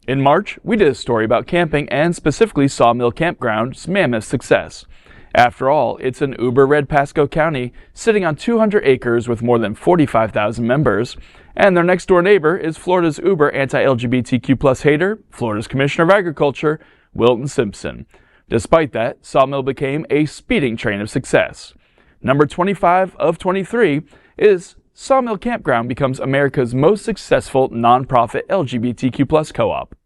In March, we did a story about camping and specifically Sawmill Campground's mammoth success. After all, it's in uber-red Pasco County, sitting on 200 acres with more than 45,000 members, and their next-door neighbor is Florida's uber anti-LGBTQ+ hater, Florida's Commissioner of Agriculture, Wilton Simpson. Despite that, Sawmill became a speeding train of success. Number 25 of 23 is Sawmill Campground becomes America's most successful nonprofit LGBTQ+ co-op.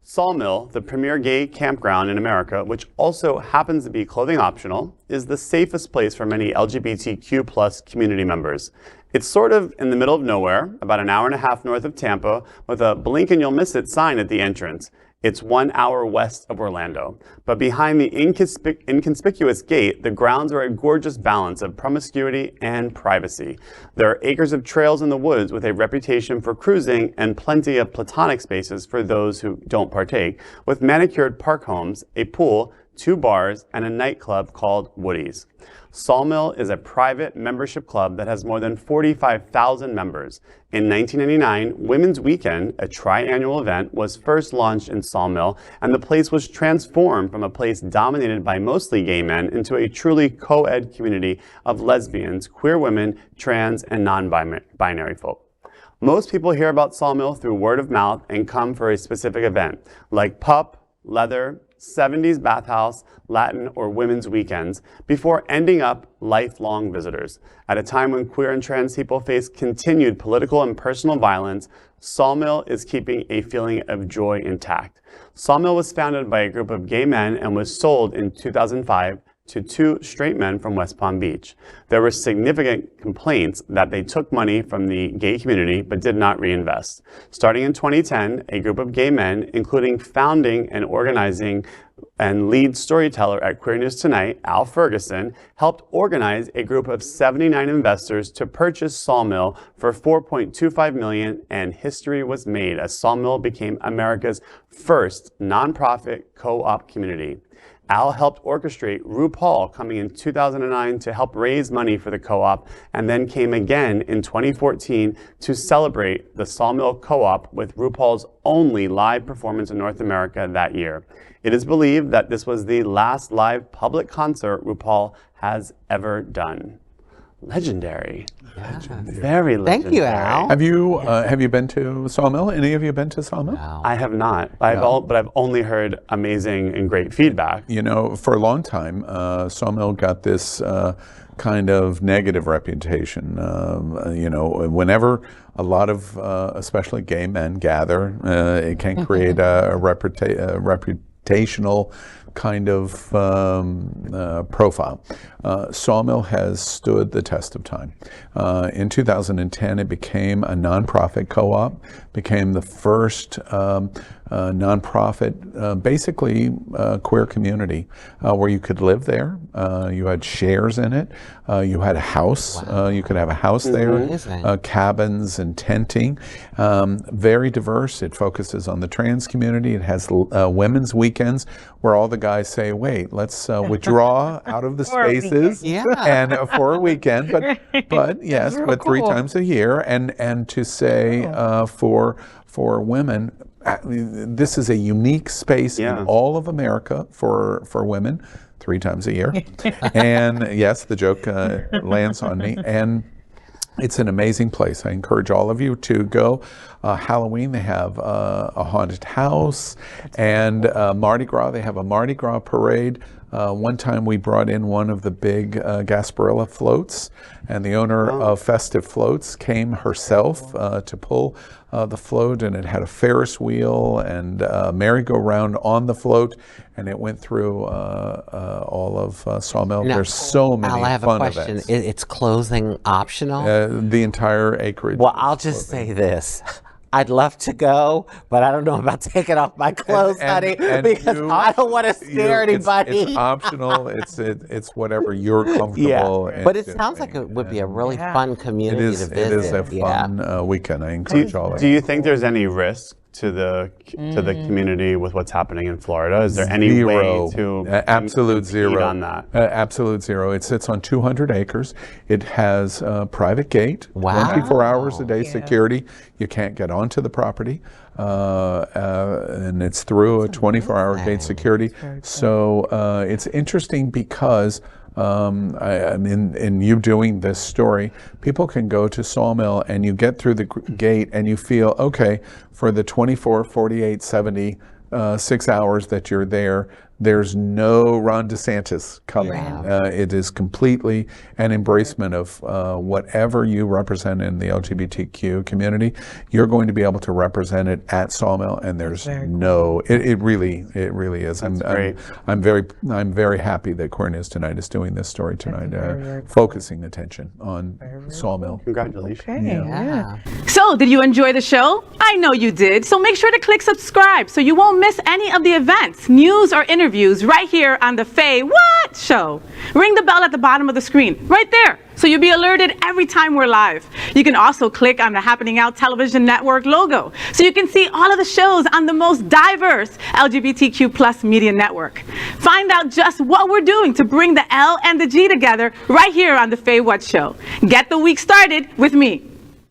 Sawmill, the premier gay campground in America, which also happens to be clothing optional, is the safest place for many LGBTQ+ community members. It's sort of in the middle of nowhere, about an hour and a half north of Tampa, with a blink and you'll miss it sign at the entrance. It's 1 hour west of Orlando. But behind the inconspicuous gate, the grounds are a gorgeous balance of promiscuity and privacy. There are acres of trails in the woods with a reputation for cruising and plenty of platonic spaces for those who don't partake, with manicured park homes, a pool, 2 bars, and a nightclub called Woody's. Sawmill is a private membership club that has more than 45,000 members. In 1999, Women's Weekend, a triannual event, was first launched in Sawmill, and the place was transformed from a place dominated by mostly gay men into a truly co-ed community of lesbians, queer women, trans, and non-binary folk. Most people hear about Sawmill through word of mouth and come for a specific event, like pup, leather, 70s Bathhouse, Latin, or Women's Weekends, before ending up lifelong visitors. At a time when queer and trans people face continued political and personal violence, Sawmill is keeping a feeling of joy intact. Sawmill was founded by a group of gay men and was sold in 2005 to 2 straight men from West Palm Beach. There were significant complaints that they took money from the gay community but did not reinvest. Starting in 2010, a group of gay men, including founding and organizing and lead storyteller at queernewstonight, Alferguson, helped organize a group of 79 investors to purchase Sawmill for $4.25 million, and history was made as Sawmill became America's first nonprofit co-op community. Al helped orchestrate RuPaul coming in 2009 to help raise money for the co-op, and then came again in 2014 to celebrate the Sawmill co-op with RuPaul's only live performance in North America that year. It is believed that this was the last live public concert RuPaul has ever done. Legendary. Yeah. Very legendary. Thank you, Al. Have you been to Sawmill? Any of you been to Sawmill? No. I have not, but I've only heard amazing and great feedback. You know, for a long time, Sawmill got this kind of negative reputation. You know, whenever a lot of, especially gay men, gather, it can create a reputational kind of profile. Sawmill has stood the test of time. In 2010, it became a nonprofit co-op, became the first nonprofit, basically queer community, where you could live there. You had shares in it. You had a house. Wow. You could have a house there. Cabins and tenting. Very diverse. It focuses on the trans community. It has women's weekends where all the guys say, wait, let's withdraw out of the spaces and for a weekend, but yes, but cool. 3 times a year, and to say for women, this is a unique space in all of America for women, 3 times a year. And yes, the joke lands on me. And it's an amazing place. I encourage all of you to go. Halloween, they have a haunted house, and Mardi Gras, they have a Mardi Gras parade. One time we brought in one of the big Gasparilla floats, and the owner of Festive Floats came herself to pull the float, and it had a Ferris wheel and a merry-go-round on the float, and it went through all of Sawmill. Now, there's so many Al, I have fun a question. events. It's clothing optional? The entire acreage. Well, I'll just say this. I'd love to go, but I don't know about taking off my clothes, honey, because I don't want to scare anybody. It's optional. It's whatever you're comfortable. Yeah. But it sounds like it would be a really fun community to visit. It is a fun weekend. I encourage all of you. Do you think there's any risk to the community with what's happening in Florida? Is there any way to absolute zero on that? Absolute zero. It sits on 200 acres. It has a private gate, 24 hours a day security. You can't get onto the property. and it's through a 24-hour gate security. So it's interesting because in you doing this story, people can go to Sawmill and you get through the gate and you feel, okay, for the 24, 48, 70, 6 hours that you're there, there's no Ron DeSantis coming. It is completely an embracement of whatever you represent in the LGBTQ community. You're going to be able to represent it at Sawmill, and there's it really is. I'm very happy that Queernewstonight is doing this story tonight, focusing attention on Sawmill. Congratulations. Okay, So, did you enjoy the show? I know you did. So make sure to click subscribe so you won't miss any of the events, news, or interviews right here on the Faye What Show. Ring the bell at the bottom of the screen, right there, so you'll be alerted every time we're live. You can also click on the Happening Out Television Network logo, so you can see all of the shows on the most diverse LGBTQ plus media network. Find out just what we're doing to bring the L and the G together right here on the Faye What Show. Get the week started with me.